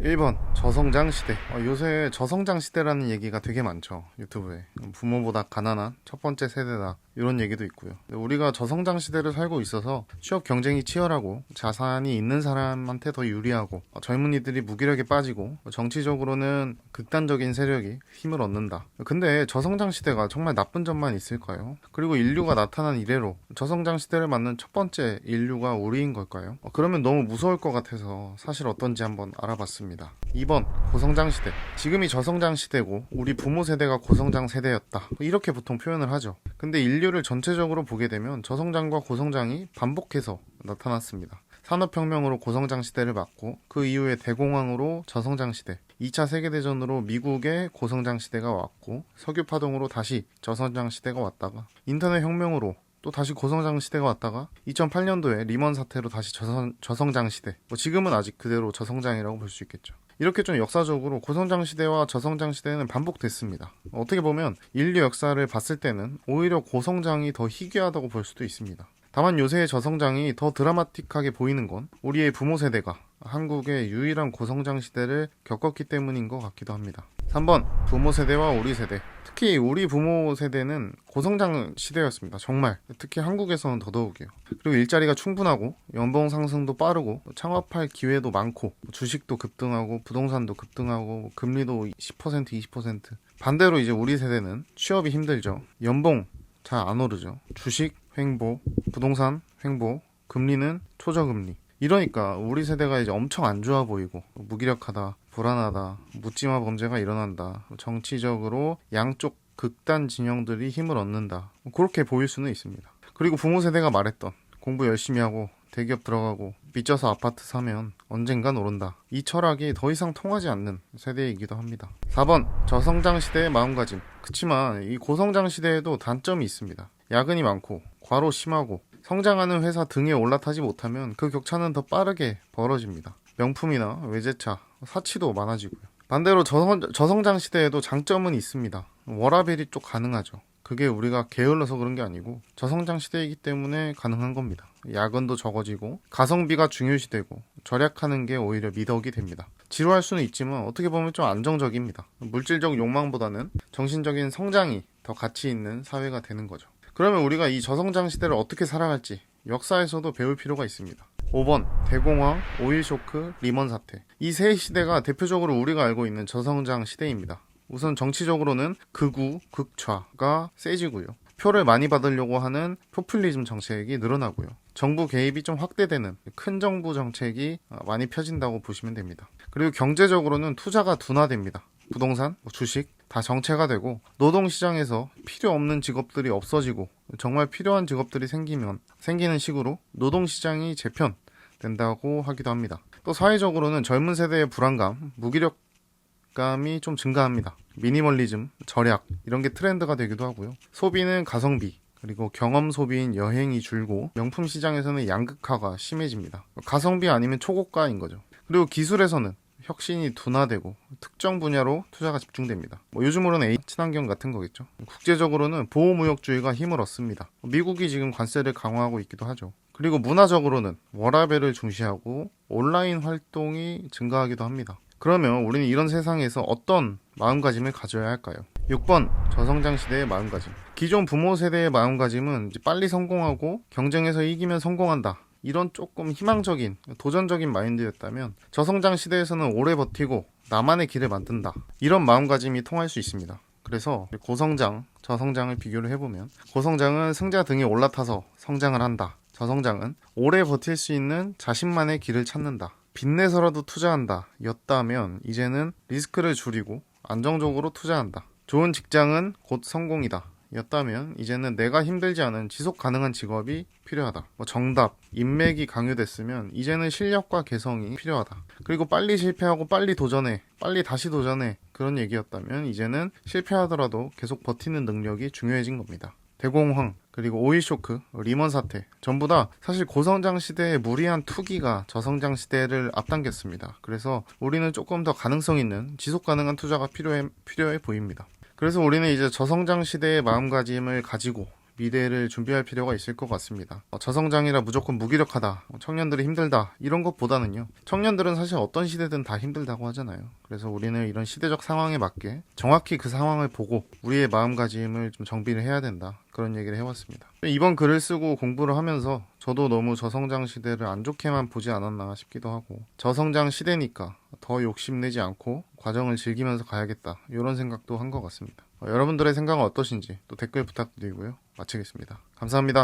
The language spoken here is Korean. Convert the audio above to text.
1번 저성장 시대. 요새 저성장 시대라는 얘기가 되게 많죠, 유튜브에. 부모보다 가난한 첫 번째 세대다, 이런 얘기도 있고요. 우리가 저성장 시대를 살고 있어서 취업 경쟁이 치열하고 자산이 있는 사람한테 더 유리하고, 젊은이들이 무기력에 빠지고, 정치적으로는 극단적인 세력이 힘을 얻는다. 근데 저성장 시대가 정말 나쁜 점만 있을까요? 그리고 인류가 나타난 이래로 저성장 시대를 맞는 첫 번째 인류가 우리인 걸까요? 그러면 너무 무서울 것 같아서 사실 어떤지 한번 알아봤습니다. 2번 고성장 시대. 지금이 저성장 시대고 우리 부모 세대가 고성장 세대였다, 이렇게 보통 표현을 하죠. 근데 인류를 전체적으로 보게 되면 저성장과 고성장이 반복해서 나타났습니다. 산업혁명으로 고성장 시대를 맞고, 그 이후에 대공황으로 저성장 시대, 2차 세계대전으로 미국의 고성장 시대가 왔고, 석유파동으로 다시 저성장 시대가 왔다가, 인터넷 혁명으로 또 다시 고성장 시대가 왔다가, 2008년도에 리먼 사태로 다시 저성장 시대, 지금은 아직 그대로 저성장이라고 볼 수 있겠죠. 이렇게 좀 역사적으로 고성장 시대와 저성장 시대는 반복됐습니다. 어떻게 보면 인류 역사를 봤을 때는 오히려 고성장이 더 희귀하다고 볼 수도 있습니다. 다만 요새의 저성장이 더 드라마틱하게 보이는 건 우리의 부모 세대가 한국의 유일한 고성장 시대를 겪었기 때문인 것 같기도 합니다. 3번 부모 세대와 우리 세대. 특히 우리 부모 세대는 고성장 시대였습니다. 정말. 특히 한국에서는 더더욱이요. 그리고 일자리가 충분하고 연봉 상승도 빠르고 창업할 기회도 많고 주식도 급등하고 부동산도 급등하고 금리도 10% 20%. 반대로 이제 우리 세대는 취업이 힘들죠. 연봉 잘 안 오르죠. 주식 횡보, 부동산 횡보, 금리는 초저금리. 이러니까 우리 세대가 이제 엄청 안 좋아 보이고, 무기력하다, 불안하다, 묻지마 범죄가 일어난다, 정치적으로 양쪽 극단 진영들이 힘을 얻는다, 그렇게 보일 수는 있습니다. 그리고 부모 세대가 말했던 공부 열심히 하고 대기업 들어가고 빚져서 아파트 사면 언젠간 오른다, 이 철학이 더 이상 통하지 않는 세대이기도 합니다. 4번 저성장 시대의 마음가짐. 그치만 이 고성장 시대에도 단점이 있습니다. 야근이 많고 과로 심하고 성장하는 회사 등에 올라타지 못하면 그 격차는 더 빠르게 벌어집니다. 명품이나 외제차, 사치도 많아지고요. 반대로 저성장 시대에도 장점은 있습니다. 워라밸이 좀 가능하죠. 그게 우리가 게을러서 그런 게 아니고 저성장 시대이기 때문에 가능한 겁니다. 야근도 적어지고 가성비가 중요시되고 절약하는 게 오히려 미덕이 됩니다. 지루할 수는 있지만 어떻게 보면 좀 안정적입니다. 물질적 욕망보다는 정신적인 성장이 더 가치 있는 사회가 되는 거죠. 그러면 우리가 이 저성장 시대를 어떻게 살아갈지 역사에서도 배울 필요가 있습니다. 5번 대공황, 오일쇼크, 리먼 사태. 이 세 시대가 대표적으로 우리가 알고 있는 저성장 시대입니다. 우선 정치적으로는 극우, 극좌가 세지고요. 표를 많이 받으려고 하는 포퓰리즘 정책이 늘어나고요. 정부 개입이 좀 확대되는 큰 정부 정책이 많이 펴진다고 보시면 됩니다. 그리고 경제적으로는 투자가 둔화됩니다. 부동산, 주식 다 정체가 되고, 노동시장에서 필요 없는 직업들이 없어지고 정말 필요한 직업들이 생기는 식으로 노동시장이 재편된다고 하기도 합니다. 또 사회적으로는 젊은 세대의 불안감, 무기력감이 좀 증가합니다. 미니멀리즘, 절약 이런 게 트렌드가 되기도 하고요. 소비는 가성비, 그리고 경험 소비인 여행이 줄고, 명품 시장에서는 양극화가 심해집니다. 가성비 아니면 초고가인 거죠. 그리고 기술에서는 혁신이 둔화되고 특정 분야로 투자가 집중됩니다. 요즘으로는 친환경 같은 거겠죠. 국제적으로는 보호무역주의가 힘을 얻습니다. 미국이 지금 관세를 강화하고 있기도 하죠. 그리고 문화적으로는 워라밸을 중시하고 온라인 활동이 증가하기도 합니다. 그러면 우리는 이런 세상에서 어떤 마음가짐을 가져야 할까요? 6번 저성장 시대의 마음가짐. 기존 부모 세대의 마음가짐은 이제 빨리 성공하고 경쟁에서 이기면 성공한다, 이런 조금 희망적인 도전적인 마인드였다면, 저성장 시대에서는 오래 버티고 나만의 길을 만든다, 이런 마음가짐이 통할 수 있습니다. 그래서 고성장, 저성장을 비교를 해보면, 고성장은 승자 등에 올라타서 성장을 한다, 저성장은 오래 버틸 수 있는 자신만의 길을 찾는다, 빚내서라도 투자한다 였다면, 이제는 리스크를 줄이고 안정적으로 투자한다, 좋은 직장은 곧 성공이다 였다면, 이제는 내가 힘들지 않은 지속 가능한 직업이 필요하다. 정답, 인맥이 강요됐으면 이제는 실력과 개성이 필요하다. 그리고 빨리 실패하고 빨리 도전해, 빨리 다시 도전해, 그런 얘기였다면 이제는 실패하더라도 계속 버티는 능력이 중요해진 겁니다. 대공황, 그리고 오일쇼크, 리먼 사태, 전부 다 사실 고성장 시대의 무리한 투기가 저성장 시대를 앞당겼습니다. 그래서 우리는 조금 더 가능성 있는 지속 가능한 투자가 필요해 보입니다. 그래서 우리는 이제 저성장 시대의 마음가짐을 가지고 미래를 준비할 필요가 있을 것 같습니다. 저성장이라 무조건 무기력하다, 청년들이 힘들다 이런 것보다는요, 청년들은 사실 어떤 시대든 다 힘들다고 하잖아요. 그래서 우리는 이런 시대적 상황에 맞게 정확히 그 상황을 보고 우리의 마음가짐을 좀 정비를 해야 된다, 그런 얘기를 해왔습니다. 이번 글을 쓰고 공부를 하면서 저도 너무 저성장 시대를 안 좋게만 보지 않았나 싶기도 하고, 저성장 시대니까 더 욕심내지 않고 과정을 즐기면서 가야겠다, 이런 생각도 한 것 같습니다. 여러분들의 생각은 어떠신지 또 댓글 부탁드리고요. 마치겠습니다. 감사합니다.